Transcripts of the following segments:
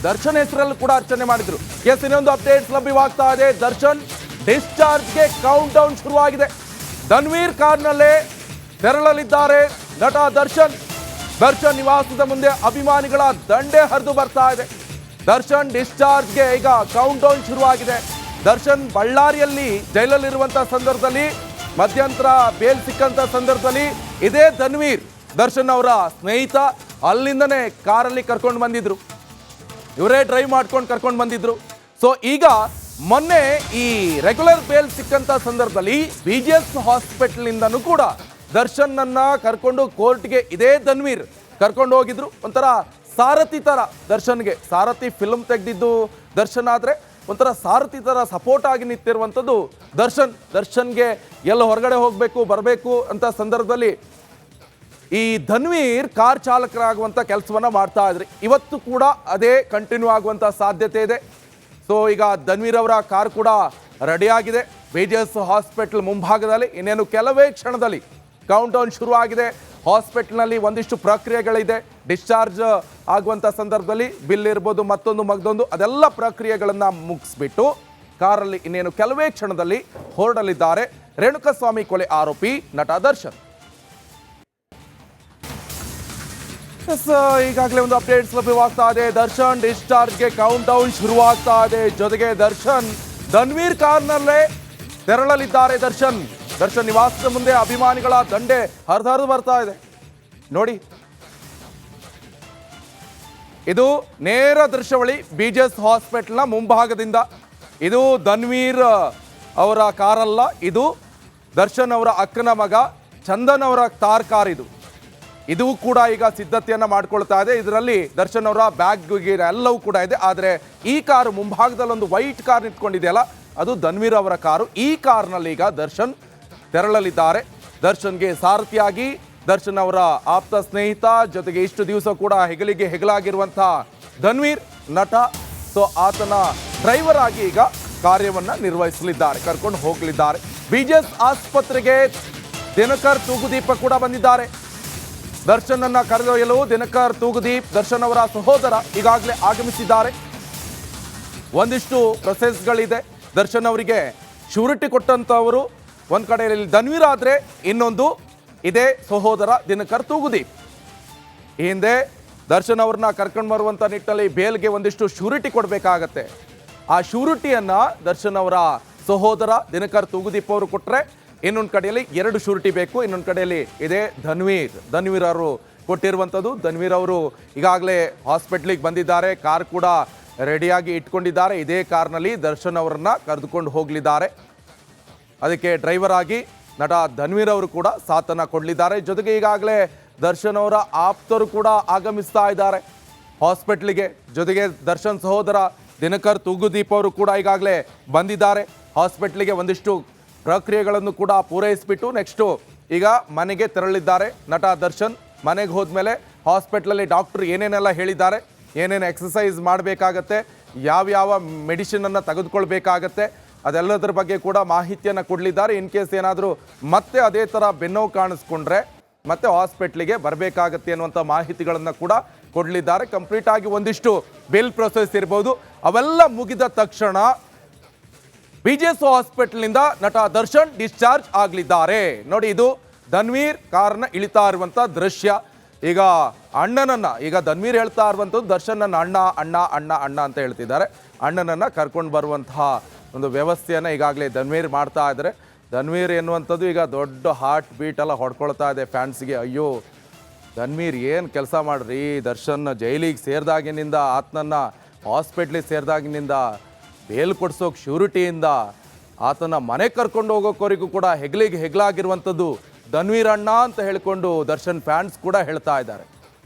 ದರ್ಶನ್ ಹೆಸರಲ್ಲಿ ಕೂಡ ಅರ್ಚನೆ ಮಾಡಿದ್ರು. ಎಸ್, ಇನ್ನೊಂದು ಅಪ್ಡೇಟ್ಸ್ ಲಭ್ಯವಾಗ್ತಾ ಇದೆ. ದರ್ಶನ್ ಡಿಸ್ಚಾರ್ಜ್ಗೆ ಕೌಂಟ್ ಡೌನ್ ಶುರುವಾಗಿದೆ. ಧನ್ವೀರ್ ಕಾರ್ನಲ್ಲೇ ತೆರಳಲಿದ್ದಾರೆ ನಟ ದರ್ಶನ್. ದರ್ಶನ್ ನಿವಾಸದ ಮುಂದೆ ಅಭಿಮಾನಿಗಳ ದಂಡೆ ಹರಿದು ಬರ್ತಾ ಇದೆ. ದರ್ಶನ್ ಡಿಸ್ಚಾರ್ಜ್ಗೆ ಈಗ ಕೌಂಟ್ ಡೌನ್ ಶುರುವಾಗಿದೆ. ದರ್ಶನ್ ಬಳ್ಳಾರಿಯಲ್ಲಿ ಜೈಲಲ್ಲಿರುವಂತಹ ಸಂದರ್ಭದಲ್ಲಿ, ಮಧ್ಯಂತರ ಬೇಲ್ ಸಿಕ್ಕಂತ ಸಂದರ್ಭದಲ್ಲಿ ಇದೇ ಧನ್ವೀರ್ ದರ್ಶನ್ ಅವರ ಸ್ನೇಹಿತ ಅಲ್ಲಿಂದನೇ ಕಾರಲ್ಲಿ ಕರ್ಕೊಂಡು ಬಂದಿದ್ರು. ಇವರೇ ಡ್ರೈವ್ ಮಾಡ್ಕೊಂಡು ಕರ್ಕೊಂಡು ಬಂದಿದ್ರು. ಸೊ ಈಗ ಮೊನ್ನೆ ಈ ರೆಗ್ಯುಲರ್ ಬೇಲ್ ಸಿಕ್ಕಂತ ಸಂದರ್ಭದಲ್ಲಿ BGS ಹಾಸ್ಪಿಟಲ್ನಿಂದನೂ ಕೂಡ ದರ್ಶನ್ನನ್ನ ಕರ್ಕೊಂಡು ಕೋರ್ಟ್ಗೆ ಇದೇ ಧನ್ವೀರ್ ಕರ್ಕೊಂಡು ಹೋಗಿದ್ರು. ಒಂಥರ ಸಾರಥಿ ಥರ ದರ್ಶನ್ಗೆ, ಸಾರಥಿ ಫಿಲ್ಮ್ ತೆಗೆದಿದ್ದು ದರ್ಶನ್ ಆದರೆ ಒಂಥರ ಸಾರಥಿ ಥರ ಸಪೋರ್ಟ್ ಆಗಿ ನಿಂತಿರುವಂಥದ್ದು ದರ್ಶನ್ಗೆ ಎಲ್ಲ ಹೊರಗಡೆ ಹೋಗಬೇಕು ಬರಬೇಕು ಅಂತ ಸಂದರ್ಭದಲ್ಲಿ ಈ ಧನ್ವೀರ್ ಕಾರ್ ಚಾಲಕರಾಗುವಂಥ ಕೆಲಸವನ್ನು ಮಾಡ್ತಾ ಇದ್ರಿ. ಇವತ್ತು ಕೂಡ ಅದೇ ಕಂಟಿನ್ಯೂ ಆಗುವಂಥ ಸಾಧ್ಯತೆ ಇದೆ. ಸೊ ಈಗ ಧನ್ವೀರ್ ಅವರ ಕಾರ್ ಕೂಡ ರೆಡಿಯಾಗಿದೆ BGS ಹಾಸ್ಪಿಟಲ್ ಮುಂಭಾಗದಲ್ಲಿ. ಇನ್ನೇನು ಕೆಲವೇ ಕ್ಷಣದಲ್ಲಿ ಕೌಂಟ್ ಡೌನ್ ಶುರು ಆಗಿದೆ. ಹಾಸ್ಪಿಟಲ್ನಲ್ಲಿ ಒಂದಿಷ್ಟು ಪ್ರಕ್ರಿಯೆಗಳಿದೆ. ಡಿಸ್ಚಾರ್ಜ್ ಆಗುವಂಥ ಸಂದರ್ಭದಲ್ಲಿ ಬಿಲ್ ಇರ್ಬೋದು, ಮತ್ತೊಂದು ಅದೆಲ್ಲ ಪ್ರಕ್ರಿಯೆಗಳನ್ನು ಮುಗಿಸ್ಬಿಟ್ಟು ಕಾರಲ್ಲಿ ಇನ್ನೇನು ಕೆಲವೇ ಕ್ಷಣದಲ್ಲಿ ಹೊರಡಲಿದ್ದಾರೆ ರೇಣುಕಾಸ್ವಾಮಿ ಕೊಲೆ ಆರೋಪಿ ನಟ ದರ್ಶನ್. ಈಗಾಗಲೇ ಒಂದು ಅಪ್ಡೇಟ್ಸ್ ಲಭ್ಯವಾಗ್ತಾ ಇದೆ. ದರ್ಶನ್ ಡಿಸ್ಚಾರ್ಜ್ಗೆ ಕೌಂಟ್ ಡೌನ್ ಶುರುವಾಗ್ತಾ ಇದೆ. ಜೊತೆಗೆ ದರ್ಶನ್ ಧನ್ವೀರ್ ಕಾರ್ನಲ್ಲೇ ತೆರಳಲಿದ್ದಾರೆ. ದರ್ಶನ್ ನಿವಾಸದ ಮುಂದೆ ಅಭಿಮಾನಿಗಳ ದಂಡೆ ಹರಿದು ಬರ್ತಾ ಇದೆ. ನೋಡಿ, ಇದು ನೇರ ದೃಶ್ಯಾವಳಿ BGS ಹಾಸ್ಪಿಟಲ್ನ ಮುಂಭಾಗದಿಂದ. ಇದು ಧನ್ವೀರ್ ಅವರ ಕಾರಲ್ಲ, ಇದು ದರ್ಶನ್ ಅವರ ಅಕ್ಕನ ಮಗ ಚಂದನ್ ಅವರ ಕಾರ್ ಇದು ಕೂಡ ಈಗ ಸಿದ್ಧತೆಯನ್ನು ಮಾಡ್ಕೊಳ್ತಾ ಇದೆ. ಇದರಲ್ಲಿ ದರ್ಶನ್ ಅವರ ಬ್ಯಾಗ್ ಎಲ್ಲವೂ ಕೂಡ ಇದೆ. ಆದರೆ ಈ ಕಾರು ಮುಂಭಾಗದಲ್ಲಿ ಒಂದು ವೈಟ್ ಕಾರ್ ನಿಂತ್ಕೊಂಡಿದೆಯಲ್ಲ, ಅದು ಧನ್ವೀರ್ ಅವರ ಕಾರು. ಈ ಕಾರ್ನಲ್ಲಿ ಈಗ ದರ್ಶನ್ ತೆರಳಲಿದ್ದಾರೆ. ದರ್ಶನ್ಗೆ ಸಾರಥಿಯಾಗಿ ದರ್ಶನ್ ಅವರ ಆಪ್ತ ಸ್ನೇಹಿತ, ಜೊತೆಗೆ ಇಷ್ಟು ದಿವಸ ಕೂಡ ಹೆಗಲಿಗೆ ಹೆಗಲಾಗಿರುವಂಥ ಧನ್ವೀರ್ ನಟ. ಸೊ ಆತನ ಡ್ರೈವರ್ ಆಗಿ ಈಗ ಕಾರ್ಯವನ್ನು ನಿರ್ವಹಿಸಲಿದ್ದಾರೆ, ಕರ್ಕೊಂಡು ಹೋಗಲಿದ್ದಾರೆ. BGS ಆಸ್ಪತ್ರೆಗೆ ದಿನಕರ್ ತೂಗುದೀಪ ಕೂಡ ಬಂದಿದ್ದಾರೆ. ದರ್ಶನ್ ಅನ್ನ ಕರೆದೊಯ್ಯಲು ದಿನಕರ್ ತೂಗುದೀಪ್ ದರ್ಶನ್ ಅವರ ಸಹೋದರ ಈಗಾಗಲೇ ಆಗಮಿಸಿದ್ದಾರೆ. ಒಂದಿಷ್ಟು ಪ್ರೊಸೆಸ್ಗಳಿದೆ. ದರ್ಶನ್ ಅವರಿಗೆ ಶ್ಯೂರಿಟಿ ಕೊಟ್ಟಂತವರು ಒಂದು ಕಡೆಯಲ್ಲಿ ಧನ್ವೀರ್ ಆದರೆ, ಇನ್ನೊಂದು ಇದೇ ಸಹೋದರ ದಿನಕರ್ ತೂಗುದೀಪ್. ಈ ಹಿಂದೆ ದರ್ಶನ್ ಅವ್ರನ್ನ ಕರ್ಕೊಂಡು ಬರುವಂಥ ನಿಟ್ಟಲ್ಲಿ ಬೇಲ್ಗೆ ಒಂದಿಷ್ಟು ಶ್ಯೂರಿಟಿ ಕೊಡಬೇಕಾಗತ್ತೆ. ಆ ಶ್ಯೂರಿಟಿಯನ್ನು ದರ್ಶನ್ ಅವರ ಸಹೋದರ ದಿನಕರ್ ತೂಗುದೀಪ್ ಅವರು ಕೊಟ್ಟರೆ, ಇನ್ನೊಂದು ಕಡೆಯಲ್ಲಿ 2 ಶ್ಯೂರಿಟಿ ಬೇಕು. ಇನ್ನೊಂದು ಕಡೆಯಲ್ಲಿ ಇದೇ ಧನ್ವೀರ್ ಅವರು ಕೊಟ್ಟಿರುವಂಥದ್ದು. ಧನ್ವೀರ್ ಅವರು ಈಗಾಗಲೇ ಹಾಸ್ಪಿಟ್ಲಿಗೆ ಬಂದಿದ್ದಾರೆ. ಕಾರ್ ಕೂಡ ರೆಡಿಯಾಗಿ ಇಟ್ಕೊಂಡಿದ್ದಾರೆ. ಇದೇ ಕಾರ್ನಲ್ಲಿ ದರ್ಶನ್ ಅವರನ್ನ ಕರೆದುಕೊಂಡು ಹೋಗಲಿದ್ದಾರೆ. ಅದಕ್ಕೆ ಡ್ರೈವರ್ ಆಗಿ ನಟ ಧನ್ವೀರ್ ಅವರು ಕೂಡ ಸಾಥನ್ನು ಕೊಡಲಿದ್ದಾರೆ. ಜೊತೆಗೆ ಈಗಾಗಲೇ ದರ್ಶನ್ ಅವರ ಆಪ್ತರು ಕೂಡ ಆಗಮಿಸ್ತಾ ಇದ್ದಾರೆ ಹಾಸ್ಪಿಟ್ಲಿಗೆ. ಜೊತೆಗೆ ದರ್ಶನ್ ಸಹೋದರ ದಿನಕರ್ ತೂಗುದೀಪ್ ಅವರು ಕೂಡ ಈಗಾಗಲೇ ಬಂದಿದ್ದಾರೆ ಹಾಸ್ಪಿಟ್ಲಿಗೆ. ಒಂದಿಷ್ಟು ಪ್ರಕ್ರಿಯೆಗಳನ್ನು ಕೂಡ ಪೂರೈಸಿಬಿಟ್ಟು ನೆಕ್ಸ್ಟು ಈಗ ಮನೆಗೆ ತೆರಳಿದ್ದಾರೆ ನಟ ದರ್ಶನ್. ಮನೆಗೆ ಹೋದ್ಮೇಲೆ ಹಾಸ್ಪಿಟ್ಲಲ್ಲಿ ಡಾಕ್ಟ್ರು ಏನೇನೆಲ್ಲ ಹೇಳಿದ್ದಾರೆ, ಏನೇನು ಎಕ್ಸಸೈಸ್ ಮಾಡಬೇಕಾಗತ್ತೆ, ಯಾವ್ಯಾವ ಮೆಡಿಸಿನನ್ನು ತೆಗೆದುಕೊಳ್ಬೇಕಾಗತ್ತೆ, ಅದೆಲ್ಲದರ ಬಗ್ಗೆ ಕೂಡ ಮಾಹಿತಿಯನ್ನು ಕೊಡಲಿದ್ದಾರೆ. ಇನ್ ಕೇಸ್ ಏನಾದರೂ ಮತ್ತೆ ಅದೇ ಥರ ಬೆನ್ನೋವು ಕಾಣಿಸ್ಕೊಂಡ್ರೆ ಮತ್ತೆ ಹಾಸ್ಪಿಟ್ಲಿಗೆ ಬರಬೇಕಾಗತ್ತೆ ಅನ್ನುವಂಥ ಮಾಹಿತಿಗಳನ್ನು ಕೂಡ ಕೊಡಲಿದ್ದಾರೆ. ಕಂಪ್ಲೀಟಾಗಿ ಒಂದಿಷ್ಟು ಬಿಲ್ ಪ್ರೊಸೆಸ್ ಇರ್ಬೋದು, ಅವೆಲ್ಲ ಮುಗಿದ ತಕ್ಷಣ BGS ಹಾಸ್ಪಿಟಲ್ನಿಂದ ನಟ ದರ್ಶನ್ ಡಿಸ್ಚಾರ್ಜ್ ಆಗಲಿದ್ದಾರೆ. ನೋಡಿ, ಇದು ಧನ್ವೀರ್ ಕಾರ್ನ ಇಳಿತಾ ಇರುವಂಥ ದೃಶ್ಯ. ಈಗ ಧನ್ವೀರ್ ಹೇಳ್ತಾ ಇರುವಂಥದ್ದು ದರ್ಶನ್ ಅಣ್ಣ ಅಂತ ಹೇಳ್ತಿದ್ದಾರೆ. ಅಣ್ಣನನ್ನು ಕರ್ಕೊಂಡು ಬರುವಂತಹ ಒಂದು ವ್ಯವಸ್ಥೆಯನ್ನು ಈಗಾಗಲೇ ಧನ್ವೀರ್ ಮಾಡ್ತಾ ಇದ್ದಾರೆ. ಧನ್ವೀರ್ ಎನ್ನುವಂಥದ್ದು ಈಗ ದೊಡ್ಡ ಹಾರ್ಟ್ ಬೀಟ್ ಎಲ್ಲ ಹೊಡ್ಕೊಳ್ತಾ ಇದೆ ಫ್ಯಾನ್ಸ್ಗೆ. ಅಯ್ಯೋ, ಧನ್ವೀರ್ ಏನು ಕೆಲಸ ಮಾಡ್ರಿ, ದರ್ಶನ್ ಜೈಲಿಗೆ ಸೇರಿದಾಗಿನಿಂದ, ಆತನನ್ನು ಹಾಸ್ಪಿಟ್ಲಿಗೆ ಸೇರಿದಾಗಿನಿಂದ, ಬೇಲ್ ಕೊಡ್ಸೋಕೆ ಶ್ಯೂರಿಟಿಯಿಂದ, ಆತನ ಮನೆ ಕರ್ಕೊಂಡು ಹೋಗೋಕೋರಿಗೂ ಕೂಡ ಹೆಗಲಿಗೆ ಹೆಗಲಾಗಿರುವಂಥದ್ದು ಧನ್ವೀರ್ ಅಣ್ಣ ಅಂತ ಹೇಳಿಕೊಂಡು ದರ್ಶನ್ ಫ್ಯಾನ್ಸ್ ಕೂಡ ಹೇಳ್ತಾ ಇದ್ದಾರೆ.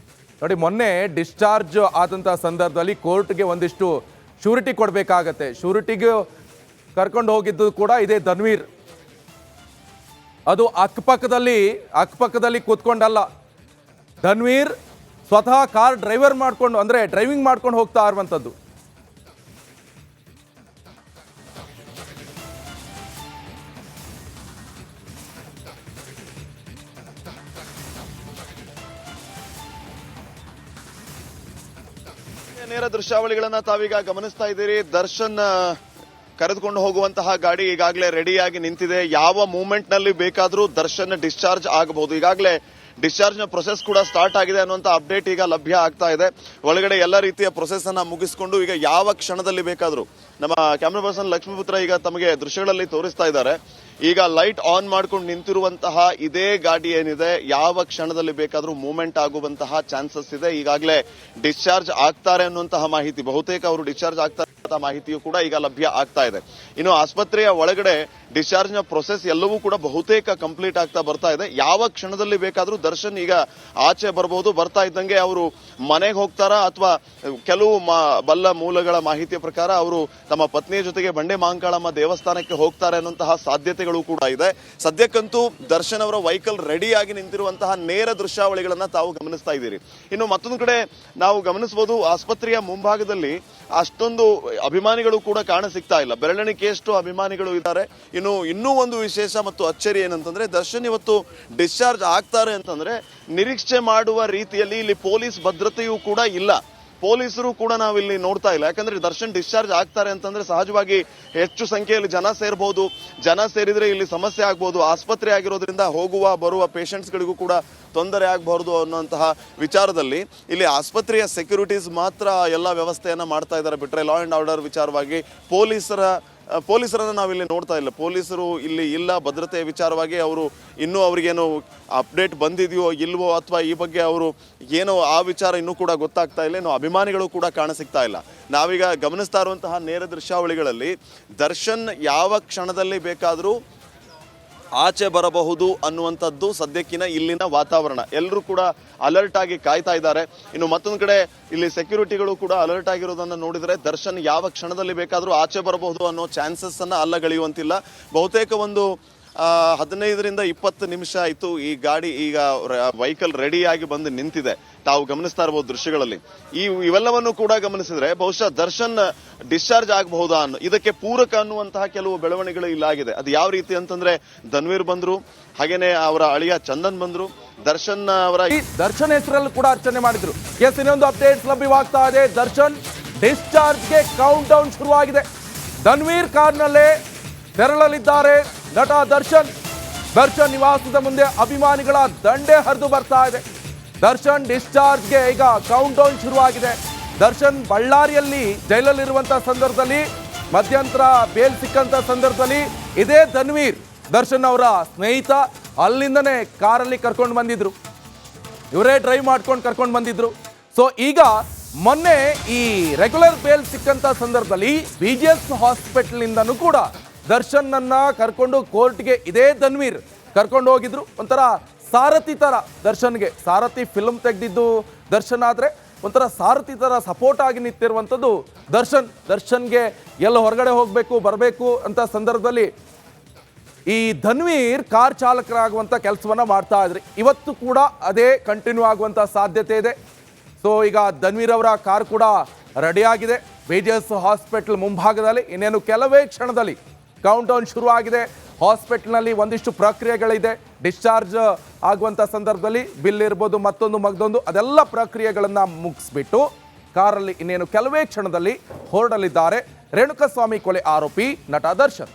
ನೋಡಿ, ಮೊನ್ನೆ ಡಿಸ್ಚಾರ್ಜ್ ಆದಂಥ ಸಂದರ್ಭದಲ್ಲಿ ಕೋರ್ಟ್ಗೆ ಒಂದಿಷ್ಟು ಶ್ಯೂರಿಟಿ ಕೊಡಬೇಕಾಗತ್ತೆ. ಶ್ಯೂರಿಟಿಗೆ ಕರ್ಕೊಂಡು ಹೋಗಿದ್ದು ಕೂಡ ಇದೇ ಧನ್ವೀರ್. ಅದು ಅಕ್ಕಪಕ್ಕದಲ್ಲಿ ಕೂತ್ಕೊಂಡಲ್ಲ, ಧನ್ವೀರ್ ಸ್ವತಃ ಕಾರ್ ಡ್ರೈವಿಂಗ್ ಮಾಡ್ಕೊಂಡು ಹೋಗ್ತಾ ಇರುವಂಥದ್ದು. ನೇರ ದೃಶ್ಯಾವಳಿಗಳನ್ನ ತಾವೀಗ ಗಮನಿಸ್ತಾ ಇದ್ದೀರಿ. ದರ್ಶನ್ ಕರೆದುಕೊಂಡು ಹೋಗುವಂತಹ ಗಾಡಿ ಈಗಾಗಲೇ ರೆಡಿಯಾಗಿ ನಿಂತಿದೆ. ಯಾವ ಮೂವ್ಮೆಂಟ್ ನಲ್ಲಿ ಬೇಕಾದರೂ ದರ್ಶನ್ ಡಿಸ್ಚಾರ್ಜ್ ಆಗಬಹುದು. ಈಗಾಗಲೇ ಡಿಸ್ಚಾರ್ಜ್ ನ ಪ್ರೊಸೆಸ್ ಕೂಡ ಸ್ಟಾರ್ಟ್ ಆಗಿದೆ ಅನ್ನುವಂತ ಅಪ್ಡೇಟ್ ಈಗ ಲಭ್ಯ ಆಗ್ತಾ ಇದೆ. ಒಳಗಡೆ ಎಲ್ಲ ರೀತಿಯ ಪ್ರೊಸೆಸ್ ಅನ್ನ ಮುಗಿಸಿಕೊಂಡು ಈಗ ಯಾವ ಕ್ಷಣದಲ್ಲಿ ಬೇಕಾದರೂ ನಮ್ಮ ಕ್ಯಾಮ್ರಾ ಪರ್ಸನ್ ಲಕ್ಷ್ಮೀಪುತ್ರ ಈಗ ತಮಗೆ ದೃಶ್ಯಗಳಲ್ಲಿ ತೋರಿಸ್ತಾ ಇದ್ದಾರೆ. ಈಗ ಲೈಟ್ ಆನ್ ಮಾಡ್ಕೊಂಡು ನಿಂತಿರುವಂತಹ ಇದೇ ಗಾಡಿ ಏನಿದೆ ಯಾವ ಕ್ಷಣದಲ್ಲಿ ಬೇಕಾದರೂ ಮೂವ್ಮೆಂಟ್ ಆಗುವಂತಹ ಚಾನ್ಸಸ್ ಇದೆ. ಈಗಾಗಲೇ ಡಿಸ್ಚಾರ್ಜ್ ಆಗ್ತಾರೆ ಅನ್ನುವಂತಹ ಮಾಹಿತಿ, ಬಹುತೇಕ ಅವರು ಡಿಸ್ಚಾರ್ಜ್ ಆಗ್ತಾರೆ ಮಾಹಿತಿಯು ಕೂಡ ಈಗ ಲಭ್ಯ ಆಗ್ತಾ ಇದೆ. ಇನ್ನು ಆಸ್ಪತ್ರೆಯ ಒಳಗಡೆ ಡಿಸ್ಚಾರ್ಜ್ ನ ಪ್ರೊಸೆಸ್ ಎಲ್ಲವೂ ಕೂಡ ಬಹುತೇಕ ಕಂಪ್ಲೀಟ್ ಆಗ್ತಾ ಬರ್ತಾ ಇದೆ. ಯಾವ ಕ್ಷಣದಲ್ಲಿ ಬೇಕಾದರೂ ದರ್ಶನ್ ಈಗ ಆಚೆ ಬರಬಹುದು. ಬರ್ತಾ ಇದ್ದಂಗೆ ಅವರು ಮನೆಗೆ ಹೋಗ್ತಾರಾ ಅಥವಾ ಕೆಲವು ಬಲ್ಲ ಮೂಲಗಳ ಮಾಹಿತಿಯ ಪ್ರಕಾರ ಅವರು ತಮ್ಮ ಪತ್ನಿಯ ಜೊತೆಗೆ ಬಂಡೆ ಮಾಂಕಾಳಮ್ಮ ದೇವಸ್ಥಾನಕ್ಕೆ ಹೋಗ್ತಾರೆ ಅನ್ನುವಂತಹ ಸಾಧ್ಯತೆಗಳು ಕೂಡ ಇದೆ. ಸದ್ಯಕ್ಕಂತೂ ದರ್ಶನ್ ಅವರ ವೆಹಿಕಲ್ ರೆಡಿಯಾಗಿ ನಿಂತಿರುವಂತಹ ನೇರ ದೃಶ್ಯಾವಳಿಗಳನ್ನ ತಾವು ಗಮನಿಸ್ತಾ ಇದ್ದೀರಿ. ಇನ್ನು ಮತ್ತೊಂದು ಕಡೆ ನಾವು ಗಮನಿಸಬಹುದು, ಆಸ್ಪತ್ರೆಯ ಮುಂಭಾಗದಲ್ಲಿ ಅಷ್ಟೊಂದು ಅಭಿಮಾನಿಗಳು ಕೂಡ ಕಾಣ ಸಿಗ್ತಾ ಇಲ್ಲ. ಬೆರಳೆಣಿಕೆಯಷ್ಟು ಅಭಿಮಾನಿಗಳು ಇದ್ದಾರೆ. ಇನ್ನೂ ಒಂದು ವಿಶೇಷ ಮತ್ತು ಅಚ್ಚರಿ ಏನಂತಂದ್ರೆ, ದರ್ಶನ್ ಇವತ್ತು ಡಿಸ್ಚಾರ್ಜ್ ಆಗ್ತಾರೆ ಅಂತಂದ್ರೆ ನಿರೀಕ್ಷೆ ಮಾಡುವ ರೀತಿಯಲ್ಲಿ ಇಲ್ಲಿ ಪೊಲೀಸ್ ಭದ್ರತೆಯೂ ಕೂಡ ಇಲ್ಲ. ಪೊಲೀಸರು ಕೂಡ ನಾವಿಲ್ಲಿ ನೋಡ್ತಾ ಇಲ್ಲ. ಯಾಕಂದ್ರೆ ದರ್ಶನ್ ಡಿಸ್ಚಾರ್ಜ್ ಆಗ್ತಾರೆ ಅಂತಂದ್ರೆ ಸಹಜವಾಗಿ ಹೆಚ್ಚು ಸಂಖ್ಯೆಯಲ್ಲಿ ಜನ ಸೇರಬಹುದು. ಜನ ಸೇರಿದ್ರೆ ಇಲ್ಲಿ ಸಮಸ್ಯೆ ಆಗಬಹುದು. ಆಸ್ಪತ್ರೆ ಆಗಿರೋದ್ರಿಂದ ಹೋಗುವ ಬರುವ ಪೇಷಂಟ್ಸ್ ಗಳಿಗೂ ಕೂಡ ತೊಂದರೆ ಆಗಬಹುದು ಅನ್ನುವಂತಹ ವಿಚಾರದಲ್ಲಿ ಇಲ್ಲಿ ಆಸ್ಪತ್ರೆಯ ಸೆಕ್ಯೂರಿಟೀಸ್ ಮಾತ್ರ ಎಲ್ಲ ವ್ಯವಸ್ಥೆಯನ್ನ ಮಾಡ್ತಾ ಇದ್ದಾರೆ. ಬಿಟ್ರೆ ಲಾ ಅಂಡ್ ಆರ್ಡರ್ ವಿಚಾರವಾಗಿ ಪೊಲೀಸರನ್ನ ನಾವಿಲ್ಲಿ ನೋಡ್ತಾ ಇಲ್ಲ. ಪೊಲೀಸರು ಇಲ್ಲಿ ಇಲ್ಲ. ಭದ್ರತೆಯ ವಿಚಾರವಾಗಿ ಅವರು ಇನ್ನೂ ಅವ್ರಿಗೇನು ಅಪ್ಡೇಟ್ ಬಂದಿದೆಯೋ ಇಲ್ವೋ ಅಥವಾ ಈ ಬಗ್ಗೆ ಅವರು ಏನೋ ಆ ವಿಚಾರ ಇನ್ನೂ ಕೂಡ ಗೊತ್ತಾಗ್ತಾ ಇಲ್ಲ. ಇನ್ನು ಅಭಿಮಾನಿಗಳು ಕೂಡ ಕಾಣಸಿಗ್ತಾ ಇಲ್ಲ. ನಾವೀಗ ಗಮನಿಸ್ತಾ ಇರುವಂತಹ ನೇರ ದೃಶ್ಯಾವಳಿಗಳಲ್ಲಿ ದರ್ಶನ್ ಯಾವ ಕ್ಷಣದಲ್ಲಿ ಬೇಕಾದರೂ ಆಚೆ ಬರಬಹುದು ಅನ್ನುವಂಥದ್ದು ಸದ್ಯಕ್ಕಿನ ಇಲ್ಲಿನ ವಾತಾವರಣ. ಎಲ್ಲರೂ ಕೂಡ ಅಲರ್ಟ್ ಆಗಿ ಕಾಯ್ತಾ ಇದ್ದಾರೆ. ಇನ್ನು ಮತ್ತೊಂದು ಕಡೆ ಇಲ್ಲಿ ಸೆಕ್ಯೂರಿಟಿಗಳು ಕೂಡ ಅಲರ್ಟ್ ಆಗಿರೋದನ್ನ ನೋಡಿದ್ರೆ ದರ್ಶನ್ ಯಾವ ಕ್ಷಣದಲ್ಲಿ ಬೇಕಾದರೂ ಆಚೆ ಬರಬಹುದು ಅನ್ನೋ ಚಾನ್ಸಸ್ ಅನ್ನ ಅಲ್ಲಗಳೆಯುವಂತಿಲ್ಲ. ಬಹುತೇಕ ಒಂದು 15ರಿಂದ 20 ನಿಮಿಷ ಆಯಿತು ಈ ಗಾಡಿ ಈಗ ವೆಹಿಕಲ್ ರೆಡಿಯಾಗಿ ಬಂದು ನಿಂತಿದೆ. ತಾವು ಗಮನಿಸ್ತಾ ಇರಬಹುದು ದೃಶ್ಯಗಳಲ್ಲಿ. ಇವೆಲ್ಲವನ್ನು ಕೂಡ ಗಮನಿಸಿದ್ರೆ ಬಹುಶಃ ದರ್ಶನ್ ಡಿಸ್ಚಾರ್ಜ್ ಆಗಬಹುದಾ ಇದಕ್ಕೆ ಪೂರಕ ಅನ್ನುವಂತಹ ಕೆಲವು ಬೆಳವಣಿಗೆಗಳು ಇಲ್ಲಾಗಿದೆ. ಅದು ಯಾವ ರೀತಿ ಅಂತಂದ್ರೆ, ಧನ್ವೀರ್ ಬಂದ್ರು, ಹಾಗೇನೆ ಅವರ ಅಳಿಯ ಚಂದನ್ ಬಂದ್ರು, ದರ್ಶನ್ ಹೆಸರಲ್ಲಿ ಕೂಡ ಅರ್ಚನೆ ಮಾಡಿದ್ರು. ಎಸ್, ಇನ್ನೊಂದು ಅಪ್ಡೇಟ್ ಲಭ್ಯವಾಗ್ತಾ ಇದೆ. ದರ್ಶನ್ ಡಿಸ್ಚಾರ್ಜ್ಗೆ ಕೌಂಟ್ ಡೌನ್ ಶುರುವಾಗಿದೆ. ಧನ್ವೀರ್ ಕಾರ್ನಲ್ಲೇ ತೆರಳಲಿದ್ದಾರೆ ನಟ ದರ್ಶನ್. ದರ್ಶನ್ ನಿವಾಸದ ಮುಂದೆ ಅಭಿಮಾನಿಗಳ ದಂಡೆ ಹರಿದು ಬರ್ತಾ ಇದೆ. ದರ್ಶನ್ ಡಿಸ್ಚಾರ್ಜ್ಗೆ ಈಗ ಕೌಂಟ್ ಡೌನ್ ಶುರುವಾಗಿದೆ. ದರ್ಶನ್ ಬಳ್ಳಾರಿಯಲ್ಲಿ ಜೈಲಲ್ಲಿರುವಂತಹ ಸಂದರ್ಭದಲ್ಲಿ, ಮಧ್ಯಂತರ ಬೇಲ್ ಸಿಕ್ಕಂತ ಸಂದರ್ಭದಲ್ಲಿ ಇದೇ ಧನ್ವೀರ್ ದರ್ಶನ್ ಅವರ ಸ್ನೇಹಿತ ಅಲ್ಲಿಂದನೇ ಕಾರಲ್ಲಿ ಕರ್ಕೊಂಡು ಬಂದಿದ್ರು. ಇವರೇ ಡ್ರೈವ್ ಮಾಡ್ಕೊಂಡು ಕರ್ಕೊಂಡು ಬಂದಿದ್ರು. ಸೊ ಈಗ ಮೊನ್ನೆ ಈ ರೆಗ್ಯುಲರ್ ಬೇಲ್ ಸಿಕ್ಕಂತ ಸಂದರ್ಭದಲ್ಲಿ BGS ಹಾಸ್ಪಿಟಲ್ ಕೂಡ ದರ್ಶನ್ ಅನ್ನ ಕರ್ಕೊಂಡು ಕೋರ್ಟ್ಗೆ ಇದೇ ಧನ್ವೀರ್ ಕರ್ಕೊಂಡು ಹೋಗಿದ್ರು. ಒಂಥರ ಸಾರಥಿ ತರ ದರ್ಶನ್ಗೆ, ಸಾರಥಿ ಫಿಲ್ಮ್ ತೆಗೆದಿದ್ದು ದರ್ಶನ್ ಆದ್ರೆ ಒಂಥರ ಸಾರಥಿ ತರ ಸಪೋರ್ಟ್ ಆಗಿ ನಿಂತಿರುವಂಥದ್ದು ದರ್ಶನ್ಗೆ ಎಲ್ಲ ಹೊರಗಡೆ ಹೋಗಬೇಕು ಬರಬೇಕು ಅಂತ ಸಂದರ್ಭದಲ್ಲಿ ಈ ಧನ್ವೀರ್ ಕಾರ್ ಚಾಲಕರಾಗುವಂಥ ಕೆಲಸವನ್ನ ಮಾಡ್ತಾ ಇದ್ರಿ. ಇವತ್ತು ಕೂಡ ಅದೇ ಕಂಟಿನ್ಯೂ ಆಗುವಂಥ ಸಾಧ್ಯತೆ ಇದೆ. ಸೊ ಈಗ ಧನ್ವೀರ್ ಅವರ ಕಾರ್ ಕೂಡ ರೆಡಿಯಾಗಿದೆ BGS ಹಾಸ್ಪಿಟಲ್ ಮುಂಭಾಗದಲ್ಲಿ. ಇನ್ನೇನು ಕೆಲವೇ ಕ್ಷಣದಲ್ಲಿ ಕೌಂಟ್ ಡೌನ್ ಶುರು ಆಗಿದೆ. ಹಾಸ್ಪಿಟಲ್ನಲ್ಲಿ ಒಂದಿಷ್ಟು ಪ್ರಕ್ರಿಯೆಗಳಿದೆ. ಡಿಸ್ಚಾರ್ಜ್ ಆಗುವಂಥ ಸಂದರ್ಭದಲ್ಲಿ ಬಿಲ್ ಇರ್ಬೋದು, ಮತ್ತೊಂದು ಅದೆಲ್ಲ ಪ್ರಕ್ರಿಯೆಗಳನ್ನು ಮುಗಿಸ್ಬಿಟ್ಟು ಕಾರಲ್ಲಿ ಇನ್ನೇನು ಕೆಲವೇ ಕ್ಷಣದಲ್ಲಿ ಹೊರಡಲಿದ್ದಾರೆ ರೇಣುಕಾಸ್ವಾಮಿ ಕೊಲೆ ಆರೋಪಿ ನಟ ದರ್ಶನ್.